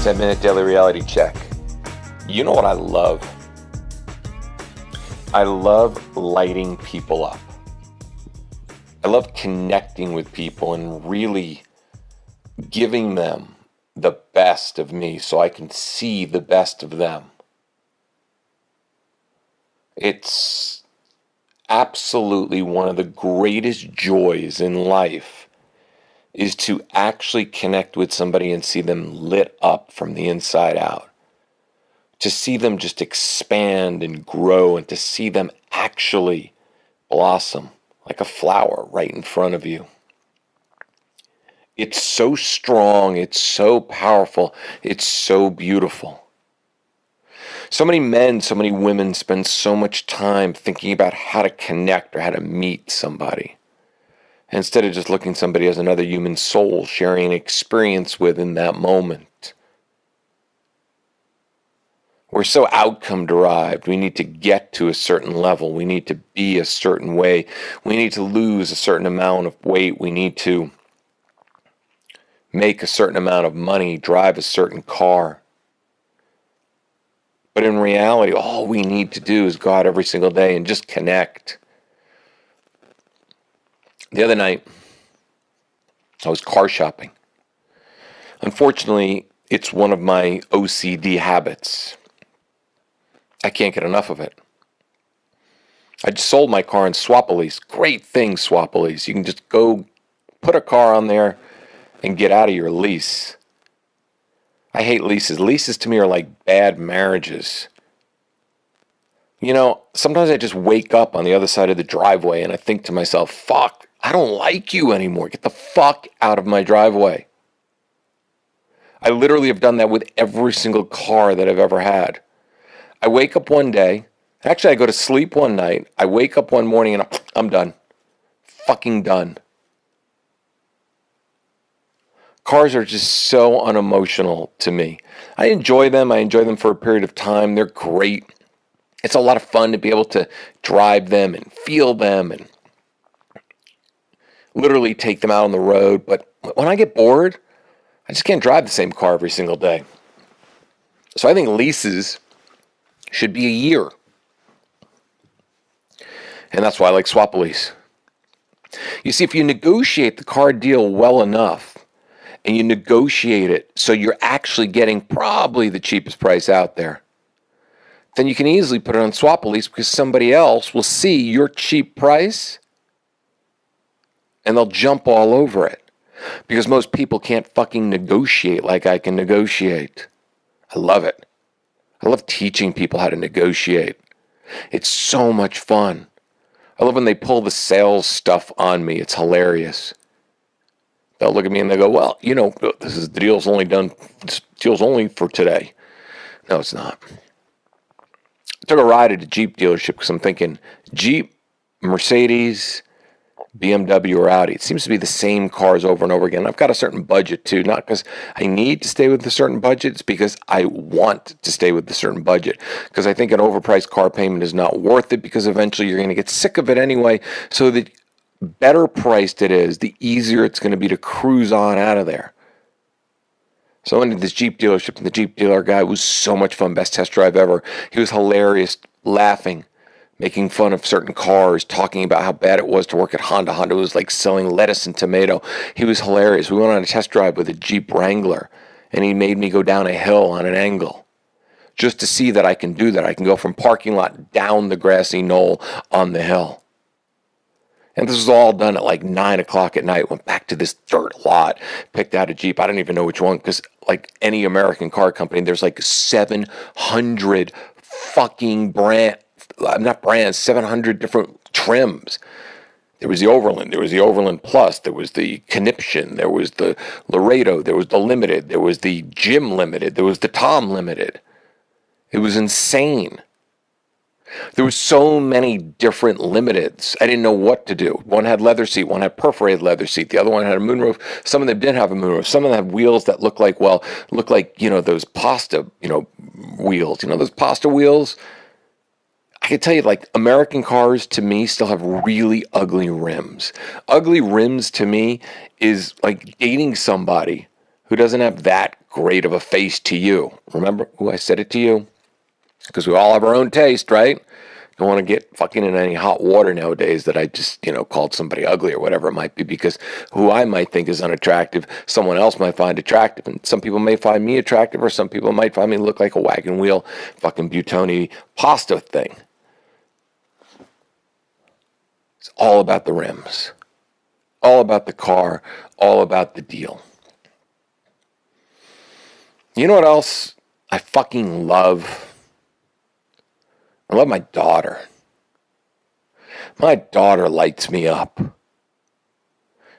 10-minute daily reality check. You know what I love? I love lighting people up. I love connecting with people and really giving them the best of me so I can see the best of them. It's absolutely one of the greatest joys in life is to actually connect with somebody and see them lit up from the inside out. To see them just expand and grow and to see them actually blossom like a flower right in front of you. It's so strong, it's so powerful, it's so beautiful. So many men, so many women spend so much time thinking about how to connect or how to meet somebody, instead of just looking at somebody as another human soul sharing an experience with in that moment. We're so outcome derived. We need to get to a certain level. We need to be a certain way. We need to lose a certain amount of weight. We need to make a certain amount of money, drive a certain car. But in reality, all we need to do is go out every single day and just connect. The other night, I was car shopping. Unfortunately, it's one of my OCD habits. I can't get enough of it. I just sold my car in Swap-A-Lease. Great thing, Swap-A-Lease. You can just go put a car on there and get out of your lease. I hate leases. Leases to me are like bad marriages. You know, sometimes I just wake up on the other side of the driveway and I think to myself, fuck, I don't like you anymore. Get the fuck out of my driveway. I literally have done that with every single car that I've ever had. I wake up one day, actually I go to sleep one night, I wake up one morning and I'm done. Fucking done. Cars are just so unemotional to me. I enjoy them for a period of time. They're great. It's a lot of fun to be able to drive them and feel them and literally take them out on the road. But when I get bored, I just can't drive the same car every single day. So I think leases should be a year. And that's why I like Swap-A-Lease. You see, if you negotiate the car deal well enough, and you negotiate it so you're actually getting probably the cheapest price out there, then you can easily put it on Swap-A-Lease because somebody else will see your cheap price and they'll jump all over it. Because most people can't fucking negotiate like I can negotiate. I love it. I love teaching people how to negotiate. It's so much fun. I love when they pull the sales stuff on me. It's hilarious. They'll look at me and they go, well, you know, the deal's only for today. No, it's not. I took a ride at a Jeep dealership because I'm thinking Jeep, Mercedes, BMW, or Audi. It seems to be the same cars over and over again. I've got a certain budget too, not because I need to stay with a certain budget. It's because I want to stay with a certain budget. Because I think an overpriced car payment is not worth it because eventually you're going to get sick of it anyway. So the better priced it is, the easier it's going to be to cruise on out of there. So I went to this Jeep dealership, and the Jeep dealer guy was so much fun. Best test drive ever. He was hilarious, laughing, making fun of certain cars, talking about how bad it was to work at Honda. Honda was like selling lettuce and tomato. He was hilarious. We went on a test drive with a Jeep Wrangler, and he made me go down a hill on an angle just to see that I can do that. I can go from parking lot down the grassy knoll on the hill. And this was all done at like 9 o'clock at night. Went back to this dirt lot, picked out a Jeep. I don't even know which one, because like any American car company, there's like 700 fucking 700 different trims. There was the Overland, there was the Overland Plus, there was the Conniption, there was the Laredo, there was the Limited, there was the Jim Limited, there was the Tom Limited. It was insane. There were so many different limiteds. I didn't know what to do. One had leather seat, one had perforated leather seat, the other one had a moonroof. Some of them didn't have a moonroof. Some of them had wheels that looked like, those pasta, wheels. Those pasta wheels? I can tell you, like, American cars, to me, still have really ugly rims. Ugly rims, to me, is like dating somebody who doesn't have that great of a face to you. Remember who I said it to you? Because we all have our own taste, right? Don't want to get fucking in any hot water nowadays that I just, called somebody ugly or whatever it might be, because who I might think is unattractive, someone else might find attractive. And some people may find me attractive, or some people might find me look like a wagon wheel fucking Buitoni pasta thing. It's all about the rims, all about the car, all about the deal. You know what else I fucking love? I love my daughter. My daughter lights me up.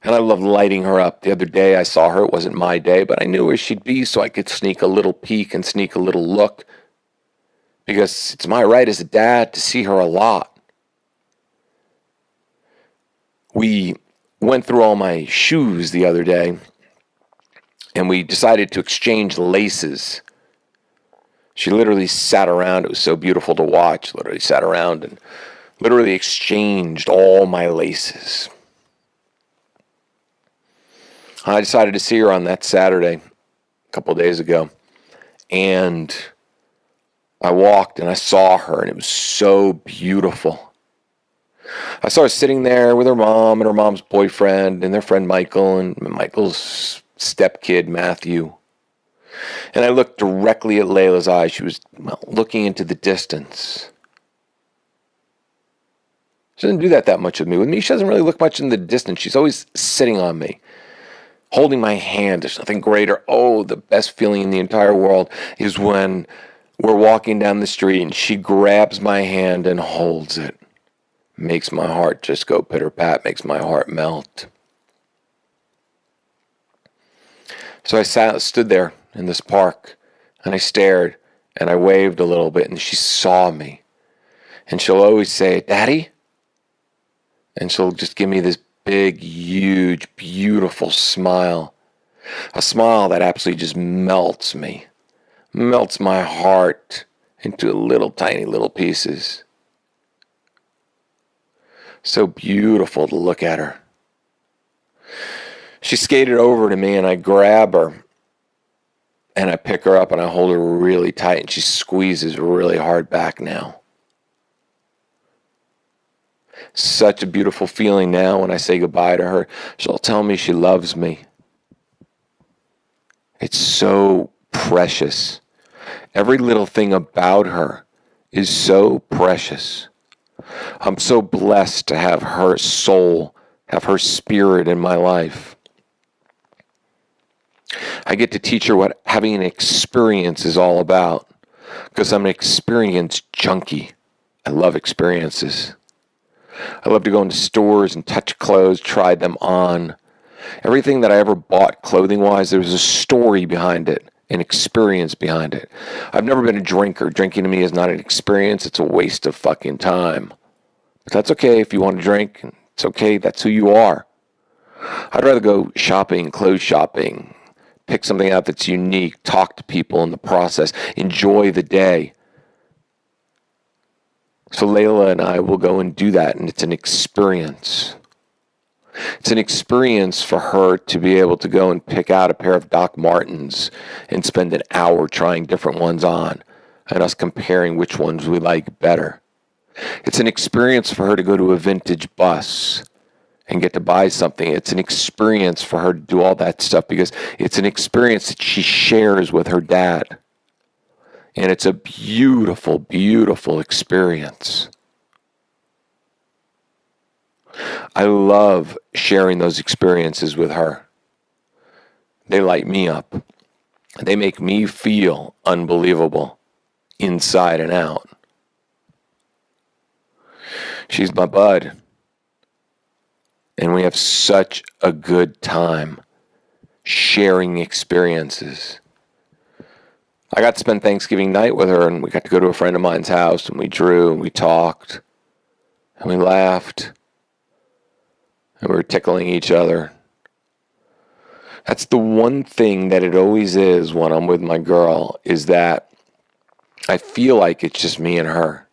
And I love lighting her up. The other day I saw her. It wasn't my day, but I knew where she'd be, so I could sneak a little peek and sneak a little look. Because it's my right as a dad to see her a lot. We went through all my shoes the other day, and we decided to exchange laces. She literally sat around. It was so beautiful to watch. Literally sat around and literally exchanged all my laces. I decided to see her on that Saturday, a couple of days ago. And I walked and I saw her, and it was so beautiful. I saw her sitting there with her mom and her mom's boyfriend and their friend Michael and Michael's stepkid, Matthew. And I looked directly at Layla's eyes. She was looking into the distance. She doesn't do that much with me. With me, she doesn't really look much in the distance. She's always sitting on me, holding my hand. There's nothing greater. Oh, the best feeling in the entire world is when we're walking down the street and she grabs my hand and holds it. Makes my heart just go pitter-pat, makes my heart melt. So I stood there in this park, and I stared, and I waved a little bit, and she saw me. And she'll always say, "Daddy?" And she'll just give me this big, huge, beautiful smile. A smile that absolutely just melts me. Melts my heart into little, tiny little pieces. So beautiful to look at her. She skated over to me, and I grab her. And I pick her up and I hold her really tight, and she squeezes really hard back now. Such a beautiful feeling now when I say goodbye to her. She'll tell me she loves me. It's so precious. Every little thing about her is so precious. I'm so blessed to have her soul, have her spirit in my life. I get to teach her what having an experience is all about, because I'm an experience junkie. I love experiences. I love to go into stores and touch clothes, try them on. Everything that I ever bought clothing-wise, there was a story behind it, an experience behind it. I've never been a drinker. Drinking to me is not an experience. It's a waste of fucking time. But that's okay if you want to drink. It's okay. That's who you are. I'd rather go shopping, clothes shopping, pick something out that's unique, talk to people in the process, enjoy the day. So Layla and I will go and do that, and it's an experience. It's an experience for her to be able to go and pick out a pair of Doc Martens and spend an hour trying different ones on, and us comparing which ones we like better. It's an experience for her to go to a vintage bus and get to buy something. It's an experience for her to do all that stuff, because it's an experience that she shares with her dad. And it's a beautiful, beautiful experience. I love sharing those experiences with her. They light me up. They make me feel unbelievable inside and out. She's my bud. And we have such a good time sharing experiences. I got to spend Thanksgiving night with her, and we got to go to a friend of mine's house, and we drew, and we talked, and we laughed, and we were tickling each other. That's the one thing that it always is when I'm with my girl, is that I feel like it's just me and her.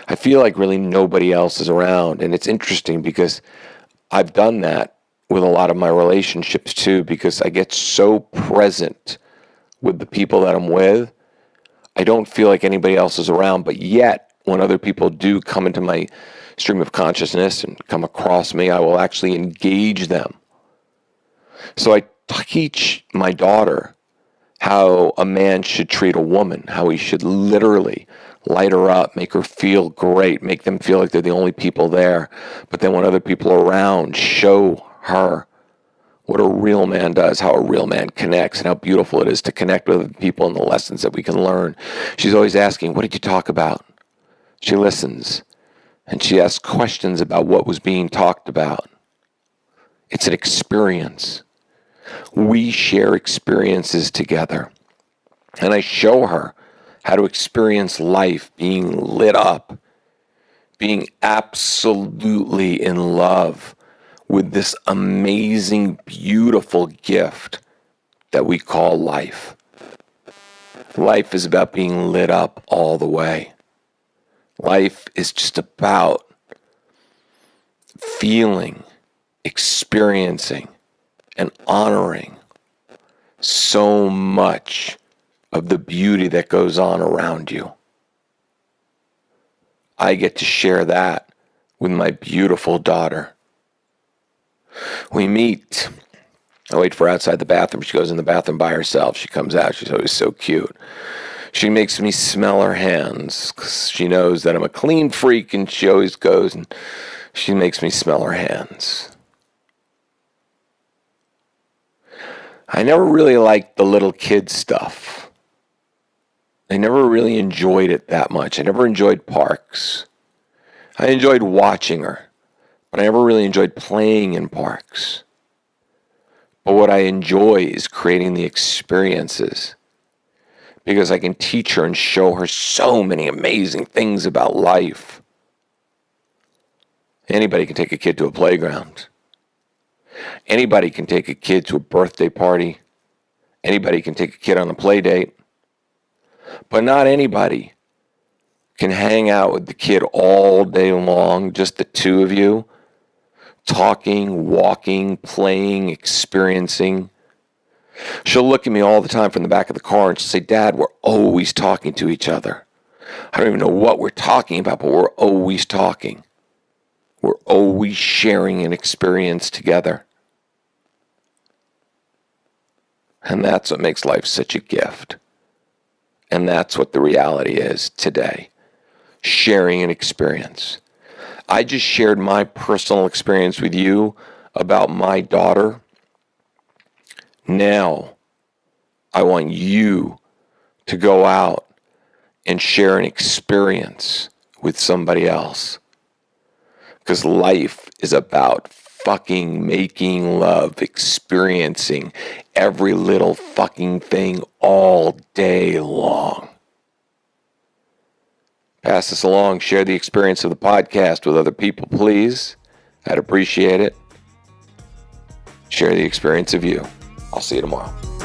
I feel like really nobody else is around, and it's interesting because I've done that with a lot of my relationships too, because I get so present with the people that I'm with. I don't feel like anybody else is around, but yet when other people do come into my stream of consciousness and come across me, I will actually engage them. So I teach my daughter how a man should treat a woman, how he should literally light her up, make her feel great, make them feel like they're the only people there. But then when other people are around, show her what a real man does, how a real man connects, and how beautiful it is to connect with other people and the lessons that we can learn. She's always asking, what did you talk about? She listens, and she asks questions about what was being talked about. It's an experience. We share experiences together. And I show her how to experience life being lit up, being absolutely in love with this amazing, beautiful gift that we call life. Life is about being lit up all the way. Life is just about feeling, experiencing, and honoring so much of the beauty that goes on around you. I get to share that with my beautiful daughter. We meet. I wait for her outside the bathroom. She goes in the bathroom by herself. She comes out. She's always so cute. She makes me smell her hands because she knows that I'm a clean freak, and she always goes and she makes me smell her hands. I never really liked the little kid stuff. I never really enjoyed it that much. I never enjoyed parks. I enjoyed watching her, but I never really enjoyed playing in parks. But what I enjoy is creating the experiences, because I can teach her and show her so many amazing things about life. Anybody can take a kid to a playground. Anybody can take a kid to a birthday party. Anybody can take a kid on a play date. But not anybody can hang out with the kid all day long, just the two of you, talking, walking, playing, experiencing. She'll look at me all the time from the back of the car and she'll say, Dad, we're always talking to each other. I don't even know what we're talking about, but we're always talking. We're always sharing an experience together. And that's what makes life such a gift. And that's what the reality is today. Sharing an experience. I just shared my personal experience with you about my daughter. Now, I want you to go out and share an experience with somebody else. Because life is about fucking making love, experiencing every little fucking thing all day long. Pass this along. Share the experience of the podcast with other people, please. I'd appreciate it. Share the experience of you. I'll see you tomorrow.